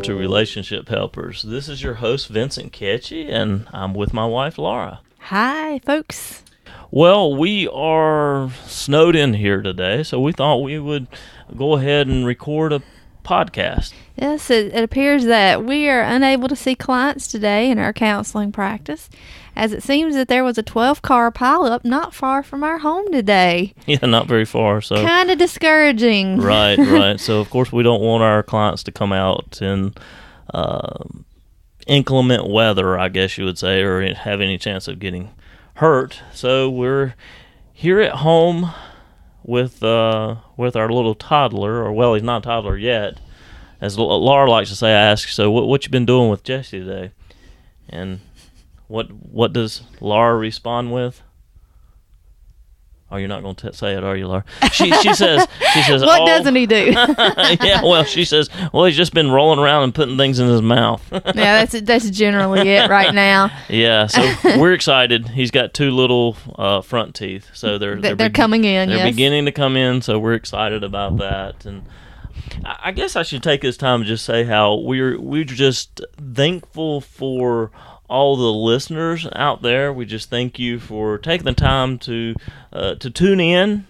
to Relationship Helpers. This is your host, Vincent Ketchy, and I'm with my wife, Laura. Hi, folks. Well, we are snowed in here today, so we thought we would go ahead and record a podcast. Yes, it appears that we are unable to see clients today in our counseling practice, as it seems that there was a 12-car pileup not far from our home today. Yeah, not very far. So kind of discouraging. Right. So, of course, we don't want our clients to come out in inclement weather, I guess you would say, or have any chance of getting hurt. So we're here at home with our little toddler, or well, he's not a toddler yet. As Laura likes to say, I ask, so what you been doing with Jesse today? And what does Laura respond with? Oh, you're not going to say it, are you, Laura? She says, what doesn't he do? Yeah, well, she says, well, he's just been rolling around and putting things in his mouth. Yeah, that's generally it right now. Yeah, so we're excited. He's got two little front teeth, so they're coming in. They're yes. beginning to come in, so we're excited about that. And I guess I should take this time to just say how we're just thankful for all the listeners out there. We just thank you for taking the time to tune in,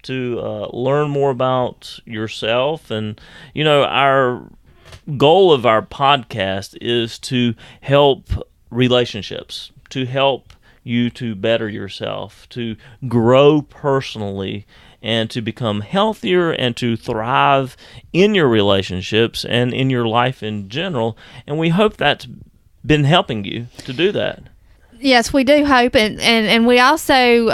to learn more about yourself. And, you know, our goal of our podcast is to help relationships, to help you to better yourself, to grow personally, and to become healthier and to thrive in your relationships and in your life in general. And we hope that's been helping you to do that. Yes, we do hope, and we also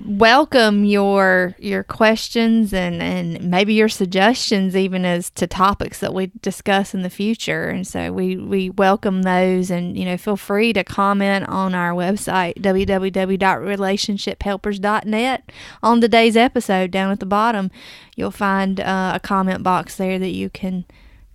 welcome your questions and maybe your suggestions even as to topics that we discuss in the future. And so we welcome those, and feel free to comment on our website www.relationshiphelpers.net. On today's episode, down at the bottom, you'll find a comment box there that you can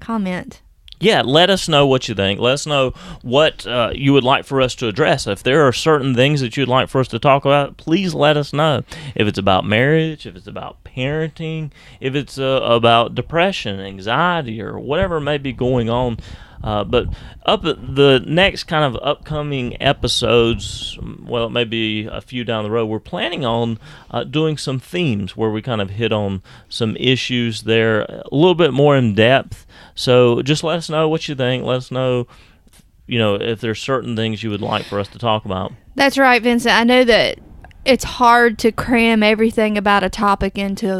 comment. Yeah, let us know what you think. Let us know what you would like for us to address. If there are certain things that you'd like for us to talk about, please let us know. If it's about marriage, if it's about parenting, if it's about depression, anxiety, or whatever may be going on. But up at the next kind of upcoming episodes, well, it may be a few down the road, we're planning on doing some themes where we kind of hit on some issues there a little bit more in depth. So just let us know what you think. Let us know, if there's certain things you would like for us to talk about. That's right, Vincent. I know that it's hard to cram everything about a topic into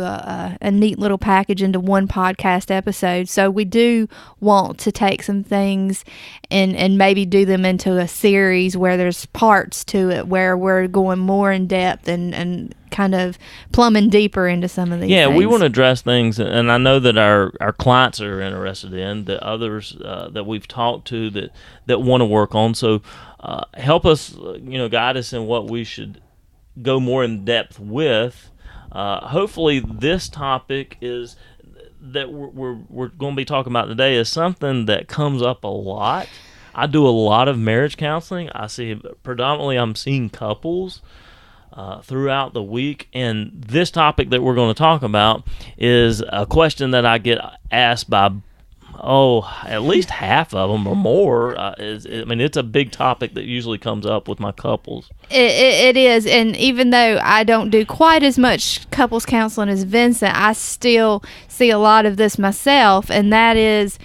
a neat little package into one podcast episode. So we do want to take some things and maybe do them into a series where there's parts to it, where we're going more in depth and kind of plumbing deeper into some of these things. We want to address things, and I know that our clients are interested in, that others that we've talked to that want to work on. So help us, guide us in what we should go more in depth with. Hopefully this topic is that we're going to be talking about today is something that comes up a lot. I do a lot of marriage counseling. I'm seeing couples throughout the week, and this topic that we're going to talk about is a question that I get asked by at least half of them or more. It's a big topic that usually comes up with my couples. It is, and even though I don't do quite as much couples counseling as Vincent, I still see a lot of this myself, and that is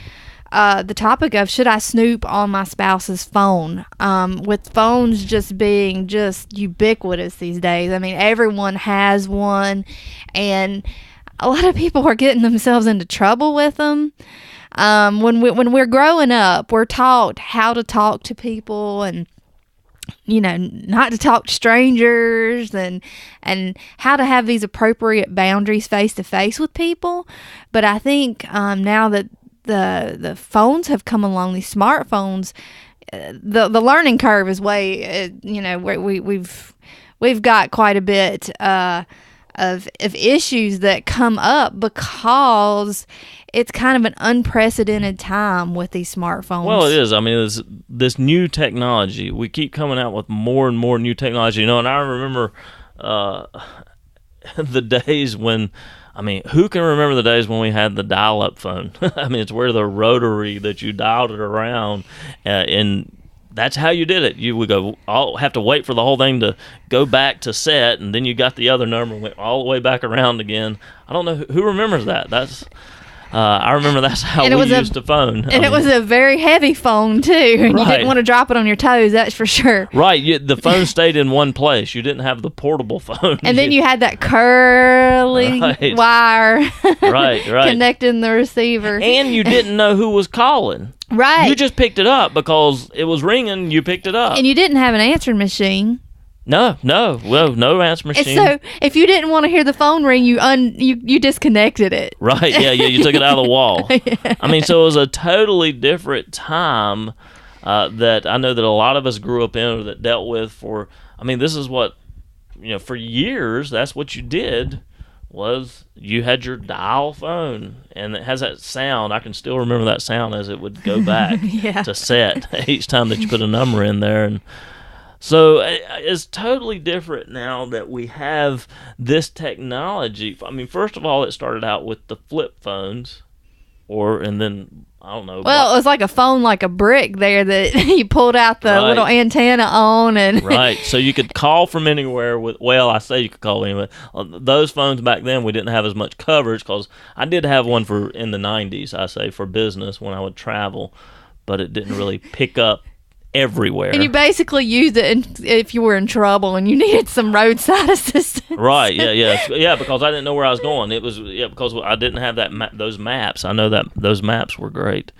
the topic of, should I snoop on my spouse's phone? With phones just being just ubiquitous these days. I mean, everyone has one, and a lot of people are getting themselves into trouble with them. When we're growing up, we're taught how to talk to people and, not to talk to strangers and how to have these appropriate boundaries face to face with people. But I think now that the phones have come along, these smartphones, the learning curve is way, we've got quite a bit of issues that come up because it's kind of an unprecedented time with these smartphones. Well, it is. I mean, it's this new technology. We keep coming out with more and more new technology. And I remember the days when I mean, who can remember the days when we had the dial-up phone? I mean, it's where the rotary that you dialed it around, and that's how you did it. You would go, have to wait for the whole thing to go back to set, and then you got the other number and went all the way back around again. I don't know who remembers that. I remember that's how we used a phone. And it was a very heavy phone, too. And you didn't want to drop it on your toes, that's for sure. Right. The phone stayed in one place. You didn't have the portable phone. And then you had that curly wire connecting the receiver. And you didn't know who was calling. Right. You just picked it up because it was ringing. You picked it up. And you didn't have an answering machine. No. Well, no answer machine. And so if you didn't want to hear the phone ring, you disconnected it. Right. Yeah. You took it out of the wall. Yeah. I mean, so it was a totally different time that I know that a lot of us grew up in or that dealt with this is what, for years, that's what you did. Was you had your dial phone, and it has that sound. I can still remember that sound as it would go back to set each time that you put a number in there. And so it's totally different now that we have this technology. I mean, first of all, it started out with the flip phones, and then I don't know. Well, it was like a phone, like a brick there that you pulled out the little antenna on. And right. So you could call from anywhere I say you could call anywhere. Those phones back then, we didn't have as much coverage because I did have one in the 90s, I say, for business when I would travel, but it didn't really pick up everywhere. And you basically used it if you were in trouble and you needed some roadside assistance. Right, yeah, because I didn't know where I was going. It was because I didn't have those maps. I know that those maps were great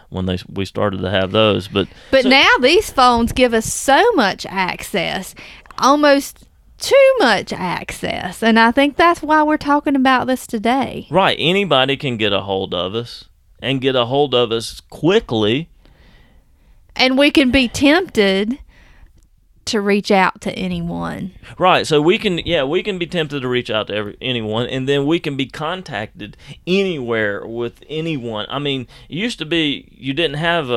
when we started to have those. But now these phones give us so much access, almost too much access, and I think that's why we're talking about this today. Right, anybody can get a hold of us and get a hold of us quickly. And we can be tempted to reach out to anyone. Right. So we can be tempted to reach out to anyone, and then we can be contacted anywhere with anyone. I mean, it used to be you didn't have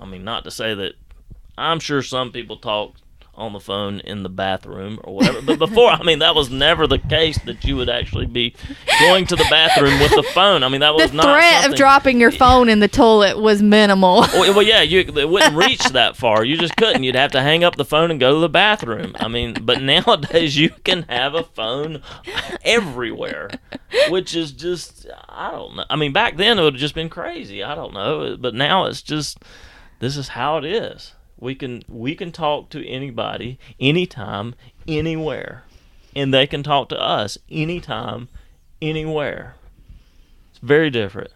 not to say that I'm sure some people talk on the phone in the bathroom or whatever. But before, that was never the case that you would actually be going to the bathroom with the phone. That was not the threat of dropping your phone in the toilet was minimal. Well, yeah, it wouldn't reach that far. You just couldn't. You'd have to hang up the phone and go to the bathroom. But nowadays you can have a phone everywhere, which is just, I don't know. Back then it would have just been crazy. I don't know. But now it's just, this is how it is. We can talk to anybody, anytime, anywhere, and they can talk to us anytime, anywhere. It's very different.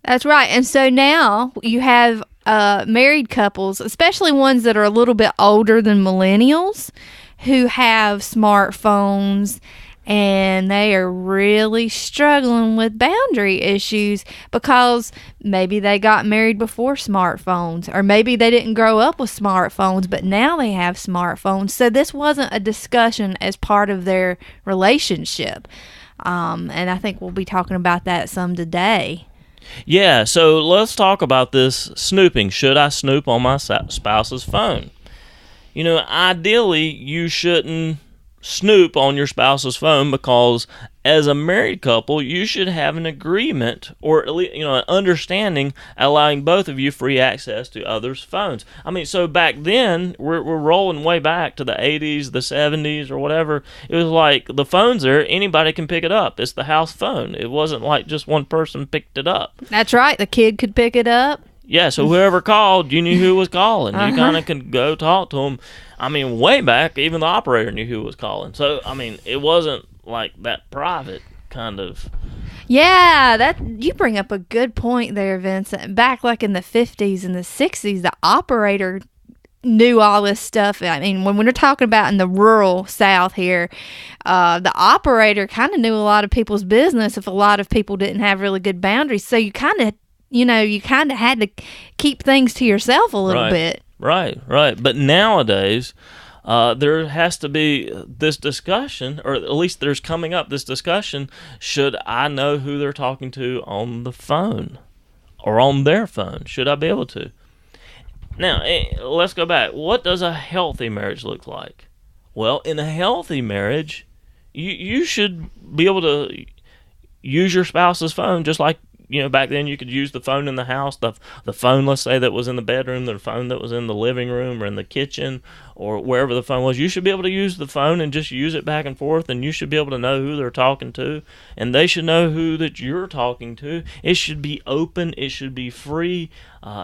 That's right. And so now you have married couples, especially ones that are a little bit older than millennials, who have smartphones, and they are really struggling with boundary issues because maybe they got married before smartphones, or maybe they didn't grow up with smartphones, but now they have smartphones. So this wasn't a discussion as part of their relationship. And I think we'll be talking about that some today. Yeah, so let's talk about this snooping. Should I snoop on my spouse's phone? Ideally, you shouldn't snoop on your spouse's phone, because as a married couple you should have an agreement, or at least an understanding, allowing both of you free access to others' phones. So back then, we're rolling way back to the 80s, the 70s, or whatever. It was like the phone's there, anybody can pick it up. It's the house phone. It wasn't like just one person picked it up. That's right, the kid could pick it up. Yeah, so whoever called, you knew who was calling. You kind of could go talk to them. Way back, even the operator knew who was calling. So, it wasn't like that private kind of. Yeah, you bring up a good point there, Vincent. Back like in the 50s and the 60s, the operator knew all this stuff. When we're talking about in the rural South here, the operator kind of knew a lot of people's business if a lot of people didn't have really good boundaries. So you kind of had to keep things to yourself a little bit. Right. But nowadays, there has to be this discussion, or at least there's coming up this discussion, should I know who they're talking to on the phone or on their phone? Should I be able to? Now, let's go back. What does a healthy marriage look like? Well, in a healthy marriage, you should be able to use your spouse's phone just like, back then you could use the phone in the house, the phone, let's say, that was in the bedroom, the phone that was in the living room or in the kitchen or wherever the phone was. You should be able to use the phone and just use it back and forth, and you should be able to know who they're talking to, and they should know who that you're talking to. It should be open. It should be free.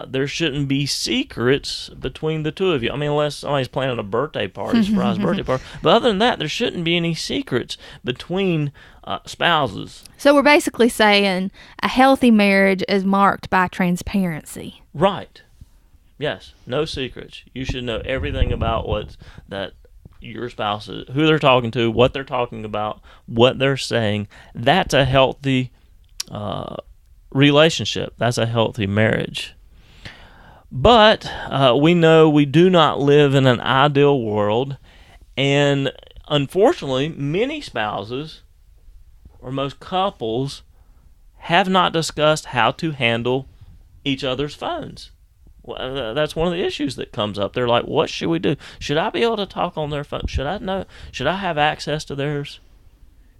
There shouldn't be secrets between the two of you. I mean, unless somebody's planning a birthday party, surprise birthday party. But other than that, there shouldn't be any secrets between spouses. So we're basically saying a healthy marriage is marked by transparency. Right. Yes. No secrets. You should know everything about that your spouse is, who they're talking to, what they're talking about, what they're saying. That's a healthy relationship. That's a healthy marriage. But we know we do not live in an ideal world, and unfortunately, many spouses or most couples have not discussed how to handle each other's phones. Well, that's one of the issues that comes up. They're like, what should we do? Should I be able to talk on their phone? Should I have access to theirs?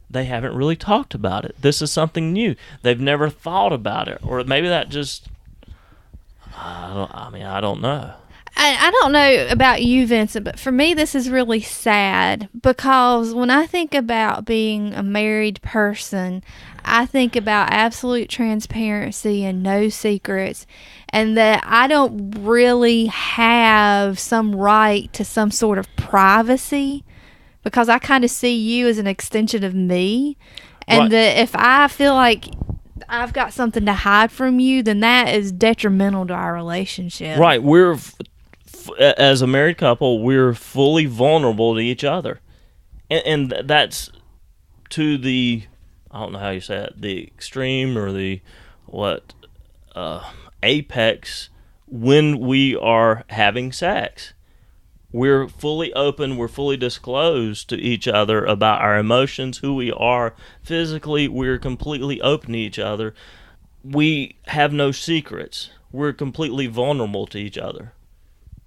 They haven't really talked about it. This is something new. They've never thought about it. Or maybe that just, I don't know. I don't know about you, Vincent, but for me, this is really sad because when I think about being a married person, I think about absolute transparency and no secrets, and that I don't really have some right to some sort of privacy because I kind of see you as an extension of me, and right. that if I feel like I've got something to hide from you, then that is detrimental to our relationship. Right. As a married couple, we're fully vulnerable to each other. And that's to the, I don't know how you say it, the extreme or the apex when we are having sex. We're fully open, we're fully disclosed to each other about our emotions, who we are physically. We're completely open to each other. We have no secrets. We're completely vulnerable to each other.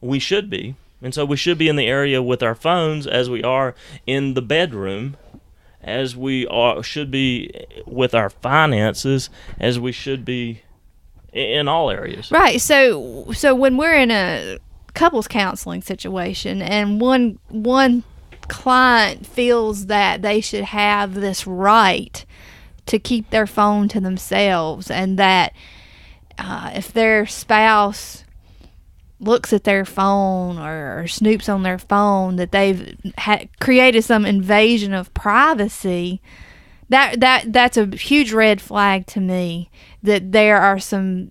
We should be. And so we should be in the area with our phones as we are in the bedroom, as we should be with our finances, as we should be in all areas. Right. So when we're in a couples counseling situation and one client feels that they should have this right to keep their phone to themselves, and that if their spouse looks at their phone or snoops on their phone, that they've created some invasion of privacy, that's a huge red flag to me, that there are some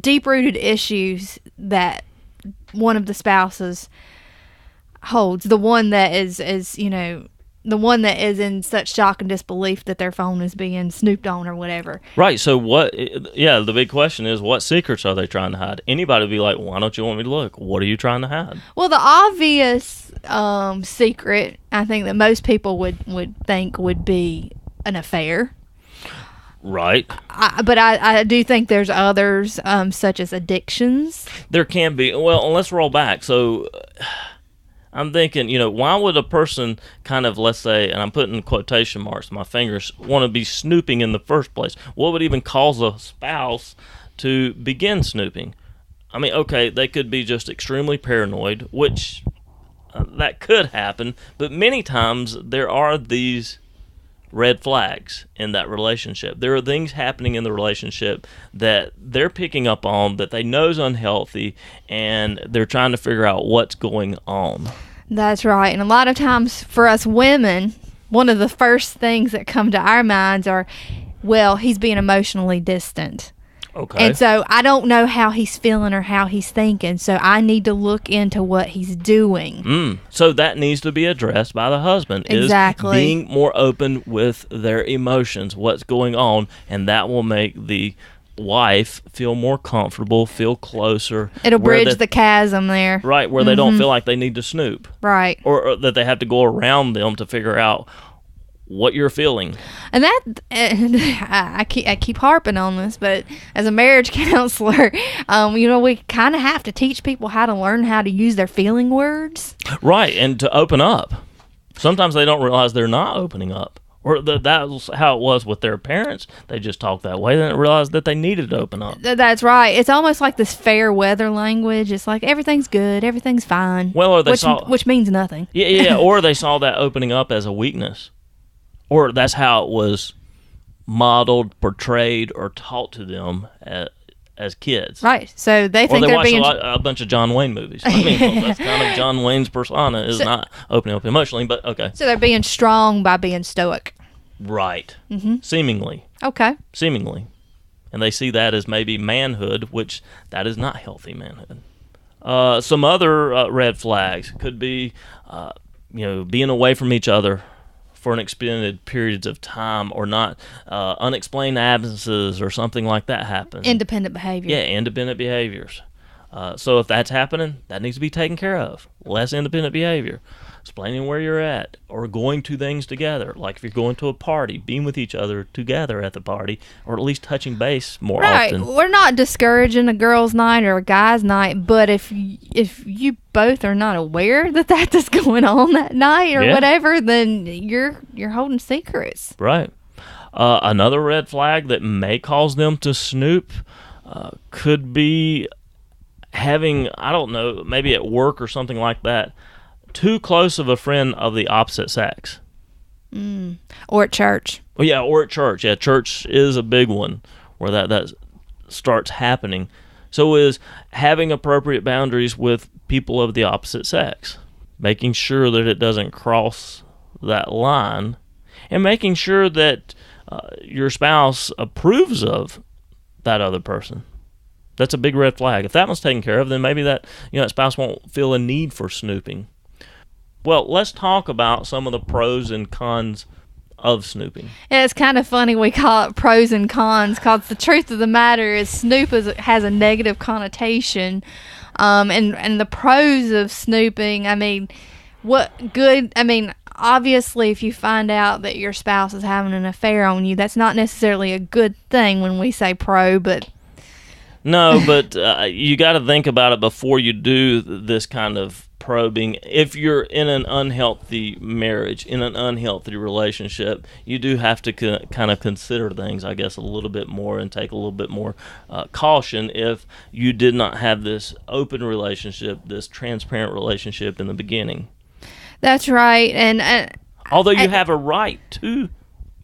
deep-rooted issues that one of the spouses holds, the one that is the one that is in such shock and disbelief that their phone is being snooped on or whatever. Right. So the big question is, what secrets are they trying to hide? Anybody would be like, why don't you want me to look? What are you trying to hide? Well, the obvious secret, I think, that most people would think would be an affair. Right. But I do think there's others, such as addictions. There can be. Well, let's roll back. So I'm thinking, why would a person kind of, let's say, and I'm putting quotation marks, my fingers, want to be snooping in the first place? What would even cause a spouse to begin snooping? I mean, okay, they could be just extremely paranoid, which that could happen, but many times there are these red flags in that relationship. There are things happening in the relationship that they're picking up on that they know is unhealthy, and they're trying to figure out what's going on. That's right. And a lot of times for us women, one of the first things that come to our minds are, well, he's being emotionally distant. Okay. And so I don't know how he's feeling or how he's thinking, so I need to look into what he's doing. So that needs to be addressed by the husband. Exactly. Is being more open with their emotions, what's going on, and that will make the wife feel more comfortable, feel closer. It'll bridge the chasm there. Right, where they don't feel like they need to snoop. Right. Or that they have to go around them to figure out what you're feeling. And I keep harping on this, but as a marriage counselor, we kind of have to teach people how to learn how to use their feeling words. Right, and to open up. Sometimes they don't realize they're not opening up, Or that was how it was with their parents. They just talked that way. They didn't realize that they needed to open up. That's right. It's almost like this fair weather language. It's like everything's good, everything's fine. Well, or which means nothing. Yeah. Or they saw that opening up as a weakness, or that's how it was modeled, portrayed, or taught to them as kids. Right. So they think they're being a bunch of John Wayne movies. I mean, well, that's kind of John Wayne's persona is not opening up emotionally, but okay. So they're being strong by being stoic. Right. Mm-hmm. Seemingly. Okay. Seemingly. And they see that as maybe manhood, which that is not healthy manhood. Some other red flags could be, being away from each other for an extended periods of time, or not unexplained absences or something like that happen. Independent behavior. Yeah, independent behaviors. So if that's happening, that needs to be taken care of. Less independent behavior. Explaining where you're at, or going to things together. Like if you're going to a party, being with each other together at the party, or at least touching base more often. We're not discouraging a girl's night or a guy's night, but if you both are not aware that that's going on that night or whatever, then you're holding secrets. Right. Another red flag that may cause them to snoop could be having, I don't know, maybe at work or something like that, too close of a friend of the opposite sex. Or at church. Well, yeah, or at church. Yeah, church is a big one where that starts happening. So is having appropriate boundaries with people of the opposite sex, making sure that it doesn't cross that line, and making sure that your spouse approves of that other person. That's a big red flag. If that one's taken care of, then maybe that spouse won't feel a need for snooping. Well, let's talk about some of the pros and cons of snooping. Yeah, it's kind of funny we call it pros and cons, because the truth of the matter is snoop has a negative connotation. And the pros of snooping, obviously if you find out that your spouse is having an affair on you, that's not necessarily a good thing when we say pro, but... No, but you got to think about it before you do this kind of probing. If you're in an unhealthy marriage, in an unhealthy relationship, you do have to kind of consider things, I guess, a little bit more and take a little bit more caution if you did not have this open relationship, this transparent relationship in the beginning. That's right. And although you have a right to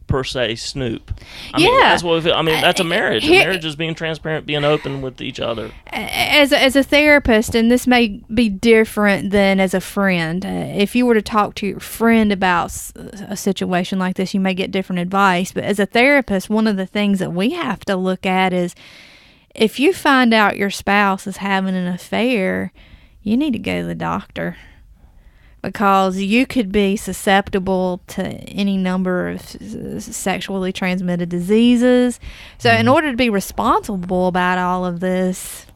per se snoop. That's a marriage. A marriage is being transparent, being open with each other. As a therapist, and this may be different than as a friend, if you were to talk to your friend about a situation like this, you may get different advice. But as a therapist, one of the things that we have to look at is if you find out your spouse is having an affair, you need to go to the doctor. Because you could be susceptible to any number of sexually transmitted diseases. So in order to be responsible about all of this...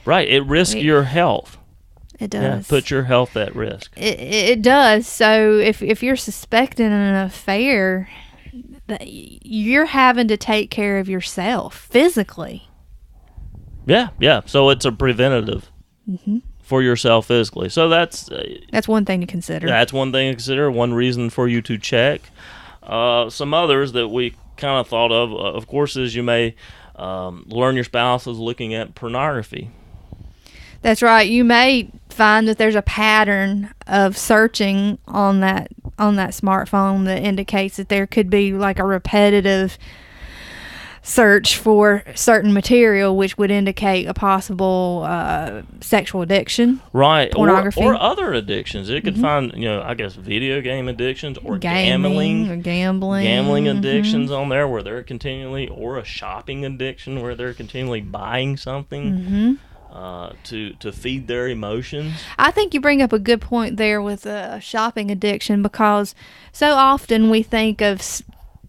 Right, it risks your health. It does. Yeah, put your health at risk. It does. So if you're suspecting an affair, you're having to take care of yourself physically. Yeah. So it's a preventative. Mm-hmm. For yourself physically. So that's one thing to consider. That's one thing to consider. One reason for you to check. Some others that we kind of thought of course, is you may learn your spouse is looking at pornography. That's right. You may find that there's a pattern of searching on that smartphone that indicates that there could be like a repetitive search for certain material, which would indicate a possible sexual addiction, right? Pornography, or other addictions. It could find, I guess, video game addictions or gambling addictions on there where they're continually, or a shopping addiction where they're continually buying something to feed their emotions. I think you bring up a good point there with a shopping addiction, because so often we think of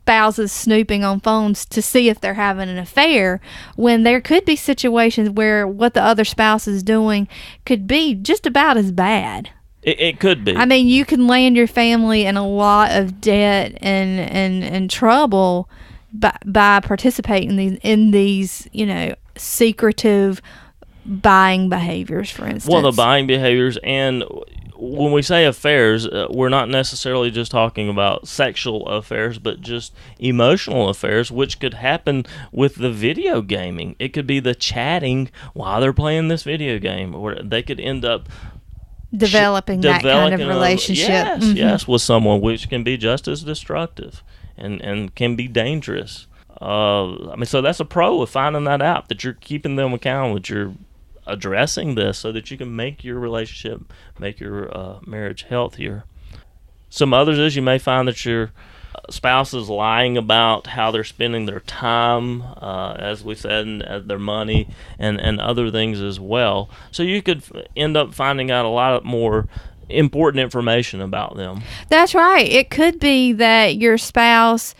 spouses snooping on phones to see if they're having an affair, when there could be situations where what the other spouse is doing could be just about as bad. It could be. You can land your family in a lot of debt and trouble by participating in these secretive buying behaviors, for instance. Well, the buying behaviors, and when we say affairs, we're not necessarily just talking about sexual affairs, but just emotional affairs, which could happen with the video gaming. It could be the chatting while they're playing this video game, or they could end up developing that kind of relationship. Yes, with someone, which can be just as destructive and can be dangerous. So that's a pro of finding that out, that you're keeping them accountable, that you're addressing this so that you can make your relationship, make your marriage healthier. Some others is you may find that your spouse is lying about how they're spending their time, as we said, and their money and other things as well. So you could end up finding out a lot more important information about them. That's right. It could be that your spouse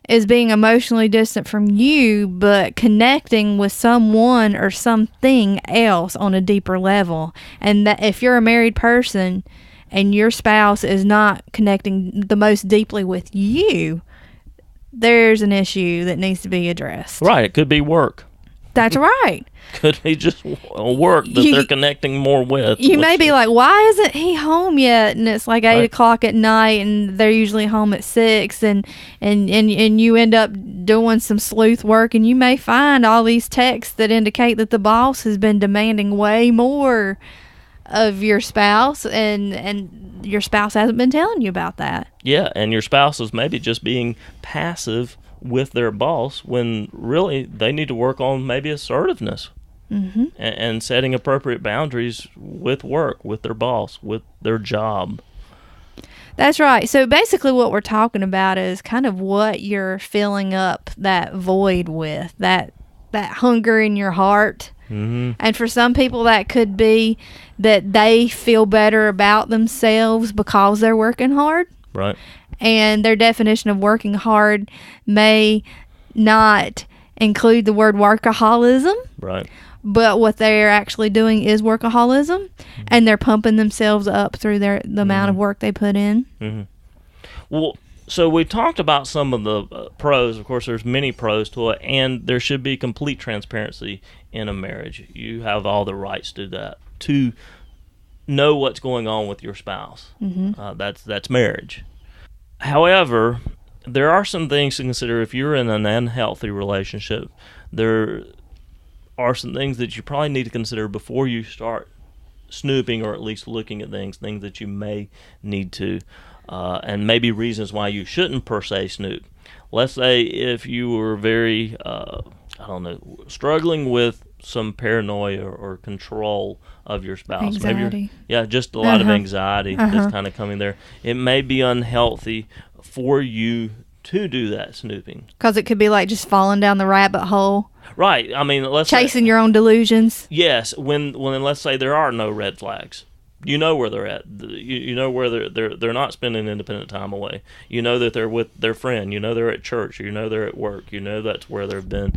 is being emotionally distant from you, but connecting with someone or something else on a deeper level. And that if you're a married person and your spouse is not connecting the most deeply with you, there's an issue that needs to be addressed. Right. It could be work. That's right. Could be just work that they're connecting more with. You may be like, why isn't he home yet? And it's like 8 o'clock at night, and they're usually home at 6, and you end up doing some sleuth work, and you may find all these texts that indicate that the boss has been demanding way more of your spouse, and your spouse hasn't been telling you about that. Yeah, and your spouse is maybe just being passive with their boss when really they need to work on maybe assertiveness and setting appropriate boundaries with work, with their boss, with their job. That's right. So basically what we're talking about is kind of what you're filling up that void with, that hunger in your heart. And for some people that could be that they feel better about themselves because they're working hard. Right. And their definition of working hard may not include the word workaholism. Right. But what they're actually doing is workaholism, and they're pumping themselves up through the amount of work they put in. Well, so we talked about some of the pros. Of course, there's many pros to it, and there should be complete transparency in a marriage. You have all the rights to that, to know what's going on with your spouse. That's marriage. However, there are some things to consider if you're in an unhealthy relationship. There are some things that you probably need to consider before you start snooping, or at least looking at things that you may need to, and maybe reasons why you shouldn't per se snoop. Let's say if you were very, struggling with some paranoia or control of your spouse. Anxiety. Maybe just a lot of anxiety that's kind of coming there. It may be unhealthy for you to do that snooping. Because it could be like just falling down the rabbit hole. Right. I mean, let's chasing your own delusions. Yes. When let's say there are no red flags. You know where they're at. You know where they're not spending independent time away. You know that they're with their friend. You know they're at church. You know they're at work. You know that's where they've been.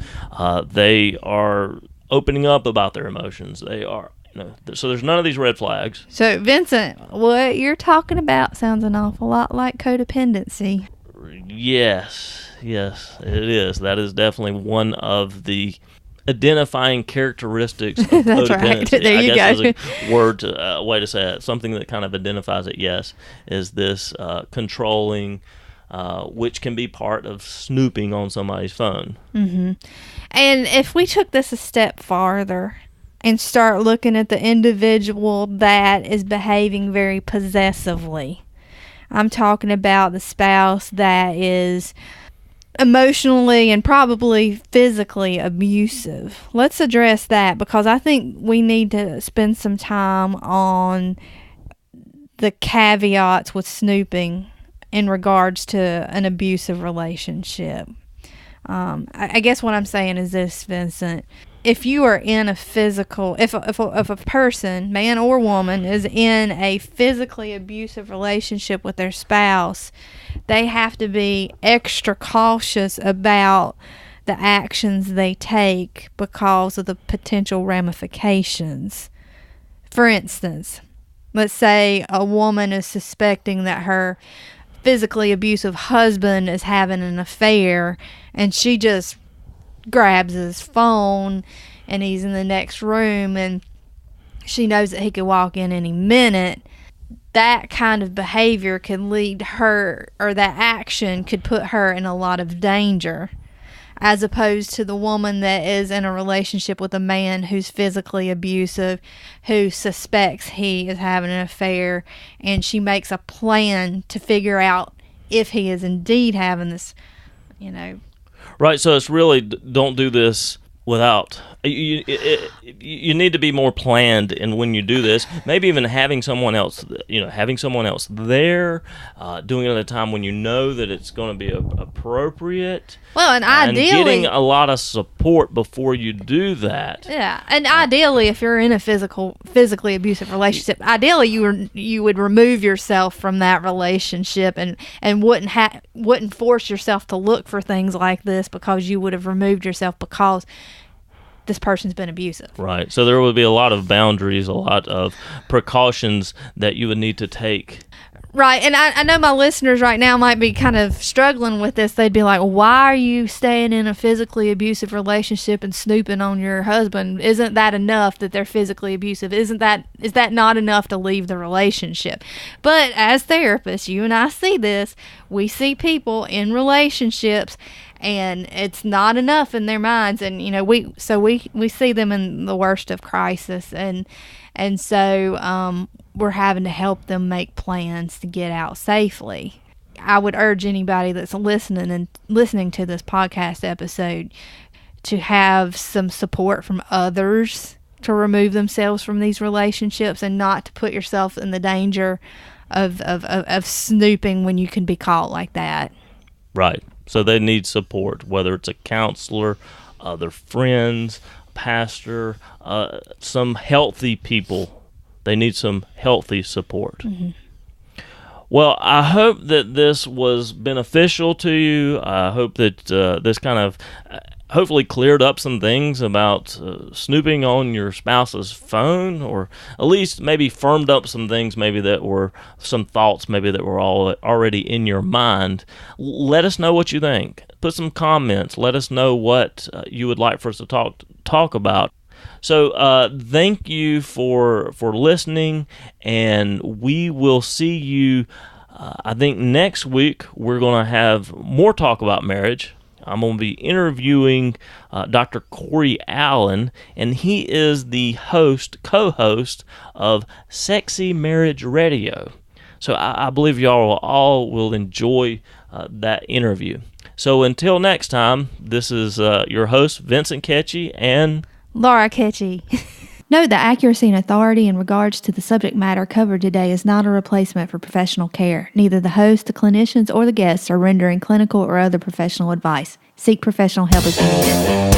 They are opening up about their emotions. They are, so there's none of these red flags. So, Vincent, what you're talking about sounds an awful lot like codependency. Yes, it is. That is definitely one of the identifying characteristics of That's codependency. right. There you I guess go. Is a word to way to say it. Something that kind of identifies it. Yes, is this controlling, which can be part of snooping on somebody's phone. And if we took this a step farther and start looking at the individual that is behaving very possessively, I'm talking about the spouse that is emotionally and probably physically abusive. Let's address that, because I think we need to spend some time on the caveats with snooping in regards to an abusive relationship. I guess what I'm saying is this, Vincent. If you are in a physical, if a person, man or woman, is in a physically abusive relationship with their spouse, they have to be extra cautious about the actions they take because of the potential ramifications. For instance, let's say a woman is suspecting that her physically abusive husband is having an affair, and she just grabs his phone and he's in the next room and she knows that he could walk in any minute. that kind of behavior can lead her, or that action could put her in a lot of danger, as opposed to the woman that is in a relationship with a man who's physically abusive, who suspects he is having an affair, and she makes a plan to figure out if he is indeed having this, Right, so it's really, don't do this without, you need to be more planned in when you do this. Maybe even having someone else there, doing it at a time when you know that it's going to be appropriate. Well, and ideally, and getting a lot of support before you do that. Yeah, and ideally, if you're in a physically abusive relationship, ideally you would remove yourself from that relationship and wouldn't force yourself to look for things like this, because you would have removed yourself because this person's been abusive. Right. So there would be a lot of boundaries, a lot of precautions that you would need to take. Right. And I know my listeners right now might be kind of struggling with this. They'd be like, why are you staying in a physically abusive relationship and snooping on your husband? Isn't that enough that they're physically abusive? Is that not enough to leave the relationship? But as therapists, you and I see this. We see people in relationships, and it's not enough in their minds, and we see them in the worst of crisis, and so we're having to help them make plans to get out safely. I would urge anybody that's listening to this podcast episode to have some support from others to remove themselves from these relationships, and not to put yourself in the danger of snooping when you can be caught like that. Right. So they need support, whether it's a counselor, other friends, pastor, some healthy people. They need some healthy support. Mm-hmm. Well, I hope that this was beneficial to you. I hope that this kind of hopefully cleared up some things about snooping on your spouse's phone, or at least maybe firmed up some things, maybe that were some thoughts maybe that were already in your mind. Let us know what you think. Put some comments. Let us know what you would like for us to talk about. So thank you for listening, and we will see you, I think next week we're going to have more talk about marriage. I'm going to be interviewing Dr. Corey Allen, and he is the co-host of Sexy Marriage Radio. So I believe y'all all will enjoy that interview. So until next time, this is your host, Vincent Ketchy, and Laura Ketchy. Note that accuracy and authority in regards to the subject matter covered today is not a replacement for professional care. Neither the host, the clinicians, or the guests are rendering clinical or other professional advice. Seek professional help if you need it.